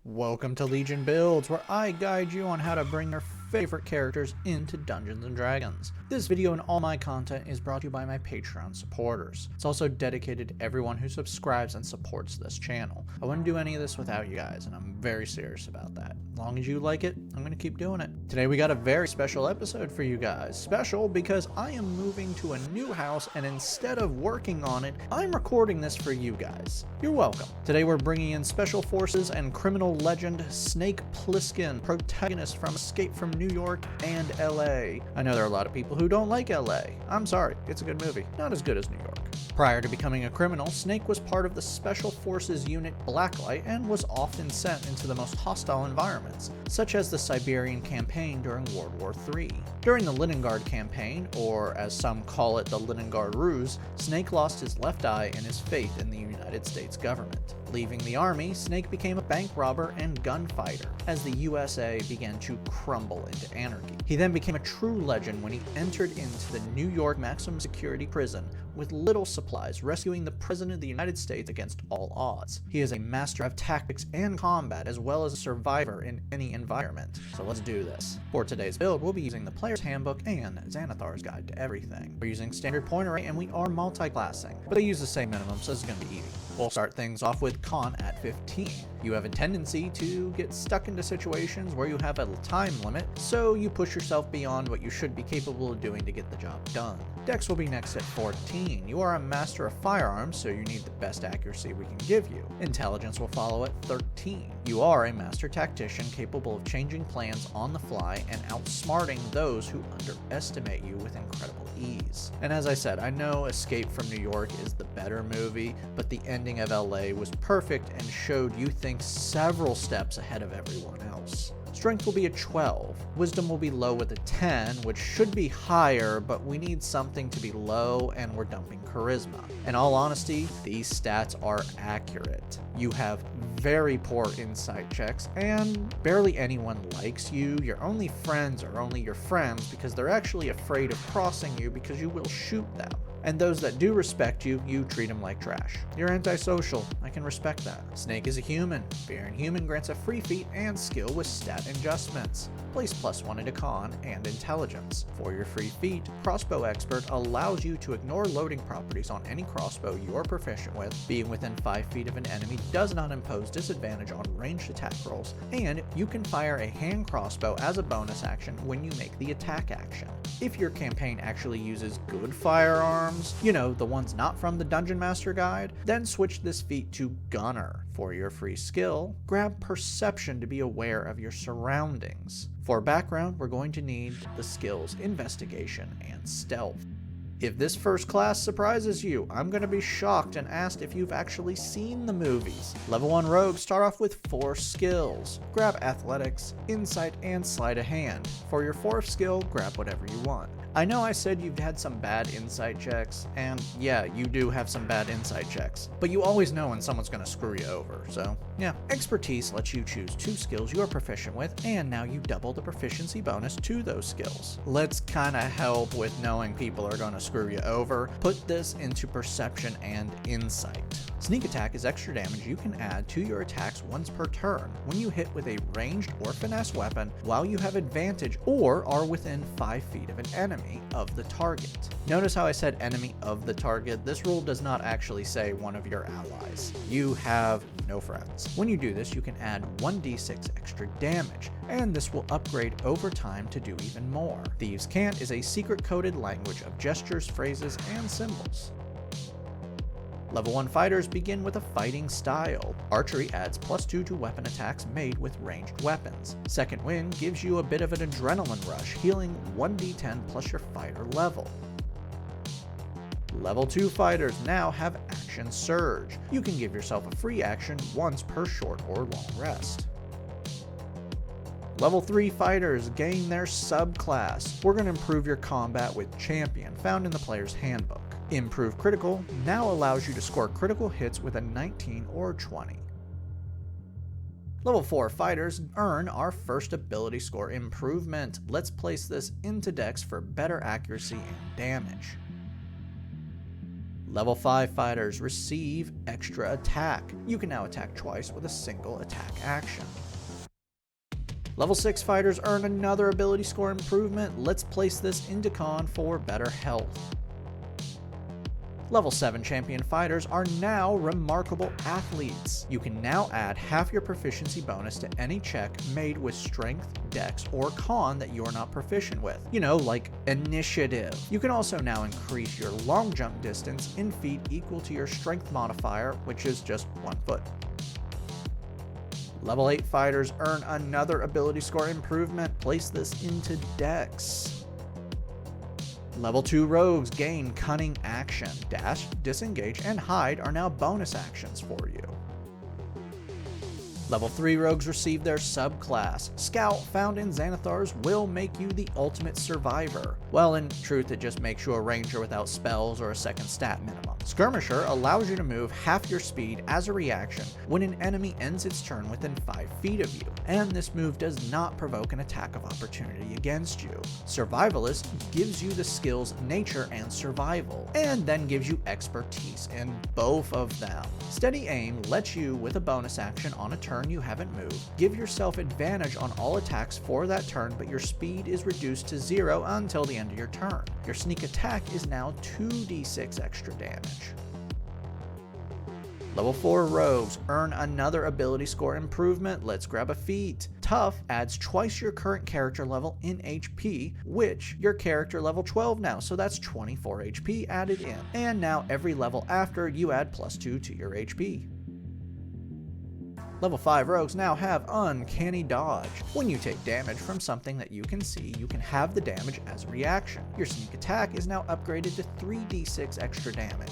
Welcome to Legion Builds, where I guide you on how to bring your favorite characters into Dungeons & Dragons. This video and all my content is brought to you by my Patreon supporters. It's also dedicated to everyone who subscribes and supports this channel. I wouldn't do any of this without you guys, and I'm very serious about that. As long as you like it, I'm going to keep doing it. Today we got a very special episode for you guys. Special because I am moving to a new house, and instead of working on it, I'm recording this for you guys. You're welcome. Today we're bringing in Special Forces and criminal legend Snake Plissken, protagonist from Escape from New York and LA. I know there are a lot of people who don't like LA. I'm sorry, it's a good movie. Not as good as New York. Prior to becoming a criminal, Snake was part of the Special Forces unit Blacklight and was often sent into the most hostile environments, such as the Siberian campaign during World War III. During the Leningrad campaign, or as some call it the Leningrad Ruse, Snake lost his left eye and his faith in the United States government. Leaving the army, Snake became a bank robber and gunfighter as the USA began to crumble into anarchy. He then became a true legend when he entered into the New York maximum security prison with little supplies, rescuing the President of the United States against all odds. He is a master of tactics and combat, as well as a survivor in any environment. So let's do this. For today's build, we'll be using the Player's Handbook and Xanathar's Guide to Everything. We're using standard point array and we are multi-classing, but they use the same minimum, so it's going to be easy. We'll start things off with Con at 15. You have a tendency to get stuck into situations where you have a time limit, so you push yourself beyond what you should be capable of doing to get the job done. Dex will be next at 14. You are a master of firearms, so you need the best accuracy we can give you. Intelligence will follow at 13. You are a master tactician capable of changing plans on the fly and outsmarting those who underestimate you with incredible ease. And as I said, I know Escape from New York is the better movie, but the ending of LA was perfect and showed you think several steps ahead of everyone else. Strength will be a 12. Wisdom will be low with a 10, which should be higher, but we need something to be low and we're dumping charisma. In all honesty, these stats are accurate. You have very poor insight checks and barely anyone likes you. Your only friends are only your friends because they're actually afraid of crossing you because you will shoot them. And those that do respect you, you treat them like trash. You're antisocial. I can respect that. Snake is a human. Being human grants a free feat and skill with stat adjustments. Place +1 into con and intelligence. For your free feat, Crossbow Expert allows you to ignore loading properties on any crossbow you are proficient with. Being within 5 feet of an enemy does not impose disadvantage on ranged attack rolls, and you can fire a hand crossbow as a bonus action when you make the attack action. If your campaign actually uses good firearms, you know, the ones not from the Dungeon Master Guide, then switch this feat to Gunner. For your free skill, grab Perception to be aware of your surroundings. For background, we're going to need the skills Investigation and Stealth. If this first class surprises you, I'm going to be shocked and asked if you've actually seen the movies. Level 1 rogues start off with 4 skills. Grab Athletics, Insight, and Sleight of Hand. For your 4th skill, grab whatever you want. I know I said you've had some bad insight checks, and yeah, you do have some bad insight checks, but you always know when someone's going to screw you over, so yeah. Expertise lets you choose 2 skills you are proficient with, and now you double the proficiency bonus to those skills. Let's kind of help with knowing people are going to screw you over. Put this into Perception and Insight. Sneak Attack is extra damage you can add to your attacks once per turn when you hit with a ranged or finesse weapon while you have advantage or are within 5 feet of an enemy of the target. Notice how I said enemy of the target? This rule does not actually say one of your allies. You have no friends. When you do this, you can add 1d6 extra damage, and this will upgrade over time to do even more. Thieves' Cant is a secret-coded language of gestures, phrases, and symbols. Level 1 fighters begin with a fighting style. Archery adds +2 to weapon attacks made with ranged weapons. Second Wind gives you a bit of an adrenaline rush, healing 1d10 plus your fighter level. Level 2 fighters now have Action Surge. You can give yourself a free action once per short or long rest. Level 3 fighters gain their subclass. We're going to improve your combat with Champion, found in the Player's Handbook. Improve Critical now allows you to score critical hits with a 19 or 20. Level 4 fighters earn our first ability score improvement. Let's place this into Dex for better accuracy and damage. Level 5 fighters receive extra attack. You can now attack twice with a single attack action. Level 6 fighters earn another ability score improvement. Let's place this into con for better health. Level 7 champion fighters are now remarkable athletes. You can now add half your proficiency bonus to any check made with strength, dex, or con that you're not proficient with. You know, like initiative. You can also now increase your long jump distance in feet equal to your strength modifier, which is just 1 foot. Level 8 fighters earn another ability score improvement. Place this into dex. Level 2 rogues gain Cunning Action. Dash, disengage, and hide are now bonus actions for you. Level 3 rogues receive their subclass. Scout, found in Xanathars, will make you the ultimate survivor. Well, in truth, it just makes you a ranger without spells or a second stat minimum. Skirmisher allows you to move half your speed as a reaction when an enemy ends its turn within 5 feet of you, and this move does not provoke an attack of opportunity against you. Survivalist gives you the skills Nature and Survival, and then gives you expertise in both of them. Steady Aim lets you, with a bonus action on a turn you haven't moved, give yourself advantage on all attacks for that turn, but your speed is reduced to 0 until the end of your turn. Your sneak attack is now 2d6 extra damage. Level 4 rogues earn another ability score improvement. Let's grab a feat. Tough adds twice your current character level in HP, which your character level 12 now, so that's 24 HP added in. And now every level after, you add +2 to your HP. Level 5 rogues now have Uncanny Dodge. When you take damage from something that you can see, you can have the damage as a reaction. Your sneak attack is now upgraded to 3d6 extra damage.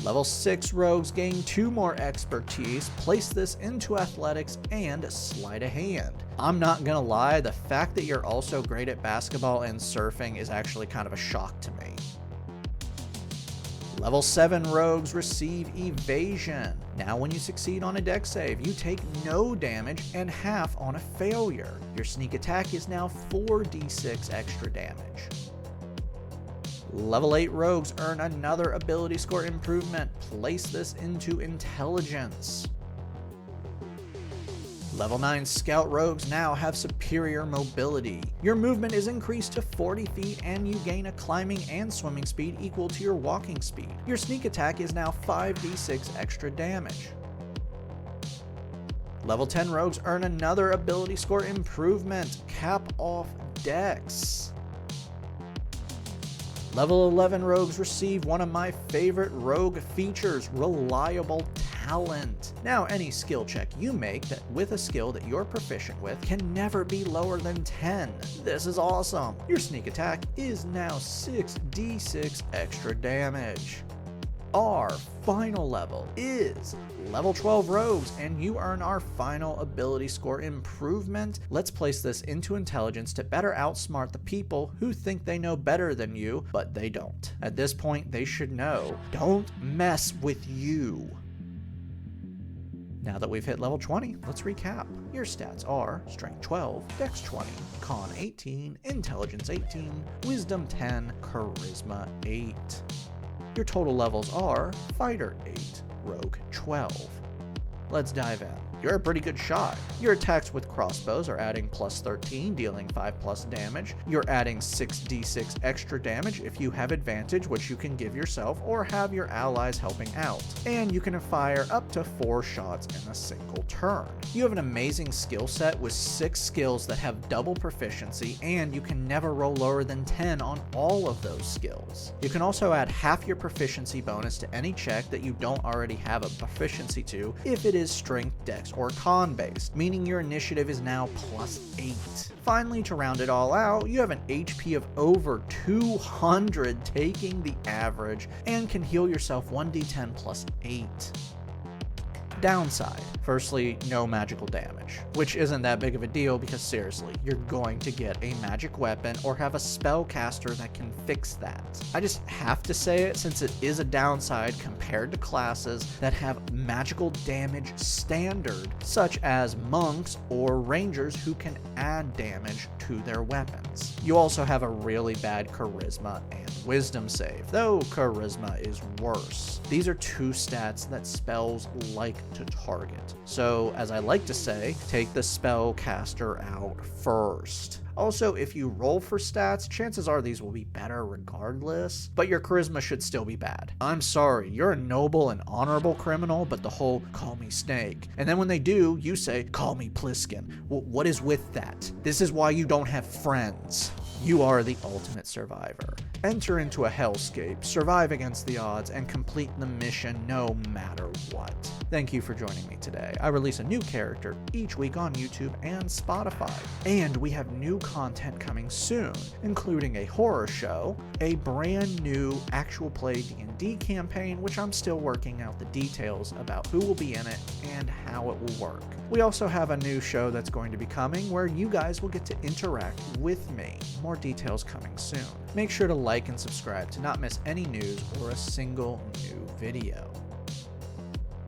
Level 6 rogues gain 2 more expertise. Place this into athletics and sleight of hand. I'm not gonna lie, the fact that you're also great at basketball and surfing is actually kind of a shock to me. Level 7 rogues receive evasion. Now when you succeed on a dex save, you take no damage and half on a failure. Your sneak attack is now 4d6 extra damage. Level 8 rogues earn another ability score improvement. Place this into intelligence. Level 9 scout rogues now have superior mobility. Your movement is increased to 40 feet and you gain a climbing and swimming speed equal to your walking speed. Your sneak attack is now 5d6 extra damage. Level 10 rogues earn another ability score improvement. Cap off dex. Level 11 rogues receive one of my favorite rogue features, Reliable Talent. Now any skill check you make that with a skill that you're proficient with can never be lower than 10. This is awesome. Your sneak attack is now 6d6 extra damage. Our final level is level 12 rogues, and you earn our final ability score improvement. Let's place this into intelligence to better outsmart the people who think they know better than you, but they don't. At this point, they should know, don't mess with you. Now that we've hit level 20, let's recap. Your stats are Strength 12, Dex 20, Con 18, Intelligence 18, Wisdom 10, Charisma 8. Your total levels are Fighter 8, Rogue 12. Let's dive in. You're a pretty good shot. Your attacks with crossbows are adding +13, dealing 5+ damage. You're adding 6d6 extra damage if you have advantage, which you can give yourself or have your allies helping out. And you can fire up to 4 shots in a single turn. You have an amazing skill set with 6 skills that have double proficiency, and you can never roll lower than 10 on all of those skills. You can also add half your proficiency bonus to any check that you don't already have a proficiency to if it is strength, dex, or con based, meaning your initiative is now +8. Finally, to round it all out, you have an HP of over 200, taking the average, and can heal yourself 1d10 +8. Downside. Firstly, no magical damage, which isn't that big of a deal because seriously, you're going to get a magic weapon or have a spellcaster that can fix that. I just have to say it since it is a downside compared to classes that have magical damage standard, such as monks or rangers who can add damage to their weapons. You also have a really bad charisma and wisdom save, though charisma is worse. These are two stats that spells like to target. So, as I like to say, take the spellcaster out first. Also, if you roll for stats, chances are these will be better regardless, but your charisma should still be bad. I'm sorry, you're a noble and honorable criminal, but the whole call me Snake. And then when they do, you say, call me Plissken. What is with that? This is why you don't have friends. You are the ultimate survivor. Enter into a hellscape, survive against the odds, and complete the mission no matter what. Thank you for joining me today. I release a new character each week on YouTube and Spotify. And we have new content coming soon, including a horror show, a brand new actual play D&D campaign, which I'm still working out the details about who will be in it and how it will work. We also have a new show that's going to be coming where you guys will get to interact with me. More details coming soon. Make sure to like and subscribe to not miss any news or a single new video.